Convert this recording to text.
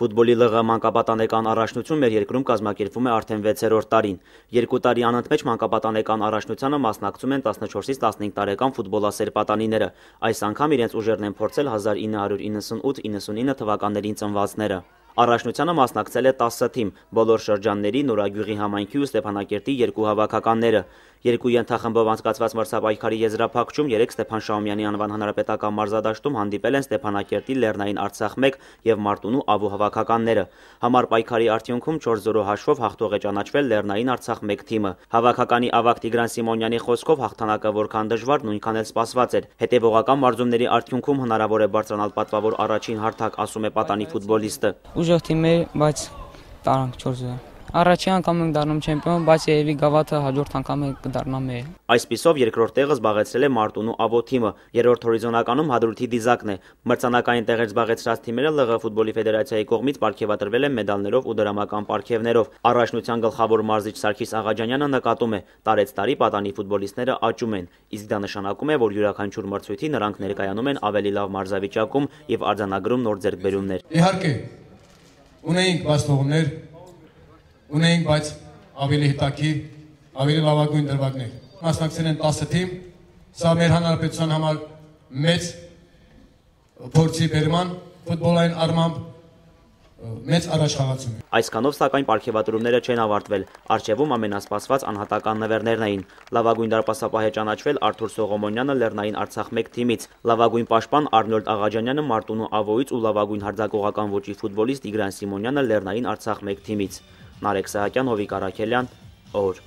Ֆուտբոլի ԼՂ մանկապատանեկան առաջնություն մեր երկրում կազմակերպվում է արդեն 6-րդ տարին։ 2 տարի անընդմեջ մանկապատանեկան առաջնությանը մասնակցում են 14-ից 15 տարեկան ֆուտբոլասեր պատանիները։ Այս անգամ իրենց ուժերն են փորձել 1998-99 թվականներին ծնվածները։ Առաջնությանը մասնակցել է 10 թիմ, բոլոր շրջանների, Նորագյուղի համայնքի ու Ստեփանակերտի 2 հավաքականները։ 2 ենթախմբով անցկացված մրցապայքարի եզրափակչում 3 Ստեփան Շահումյանի անվան հանրապետական մարզադաշտում հանդիպել են Ստեփանակերտի Լեռնային Արցախ 1 և Մարտունու Ավու հավաքականները։ Համառ պայքարի արդյունքում 4-0 հաշվով հաղթող է ճանաչվել Լեռնային Արցախ 1 թիմը։ Հավաքականի ավագ Տիգրան Սիմոնյանի խոսքով հաղթանակը որքան դժվար, նույնքան էլ սպասված էր։ Հետևողական մարզումների արդյունքում հնարավոր է բարձրանալ պատվավոր առաջին հարթակ, ասում է պատանի ֆուտբոլիստը։ Ուժեղ թիմ էր, բայց տարանք 4-0։ Առաջին անգամ ենք դառնում չեմպիոն, բայց երևի գավաթը հաջորդ անգամ կդառնա մեր։ Այսպիսով երկրորդ տեղը զբաղեցրել է Մարտունու Ավո թիմը, երրորդ հորիզոնականում Հադրութի Դիզակն է։ Մրցանակային տեղեր զբաղեցրած թիմերը ԼՂ ֆուտբոլի ֆեդերացիայի կողմից պարգևատրվել են մեդալներով ու դրամական պարգևներով։ Առաջնության գլխավոր մարզիչ Սարգիս Աղաջանյանը նկատում է՝ տարեցտարի պատանի ֆուտբոլիստները աճում են, իսկ դա նշանակում է, որ յուրաքանչյուր մրցույթի նրանք ներկայանում են ավելի լավ մարզավիճակում և արձանագրում նոր ձեռքբերումներ։ Իհարկե, ունեինք բացթողումներ, ունեինք, բայց ավելի հետաքրքիր, ավելի լավագույն դրվագներ։ Մասնակցել են 10 թիմ, սա մեր հանրապետության համար մեծ փորձի բերման, ֆուտբոլային առումով մեծ առաջխաղացում է։ Այսքանով սակայն պարգևատրումները չեն ավարտվել։ Առջևում ամենասպասված անհատական նվերներն էին։ Լավագույն դարպասապահ է ճանաչվել Արթուր Սողոմոնյանը Լեռնային Արցախ 1 թիմից, լավագույն պաշտպան Արնոլդ Աղաջանյանը Մարտունու Ավոյից ու լավագույն հարձակողական ոճի ֆուտբոլիստ Տիգրան Սիմոնյանը Լեռնային Արցախ 1 թիմից։ Նարեկ Սահակյան, Հովիկ Առաքելյան, օր։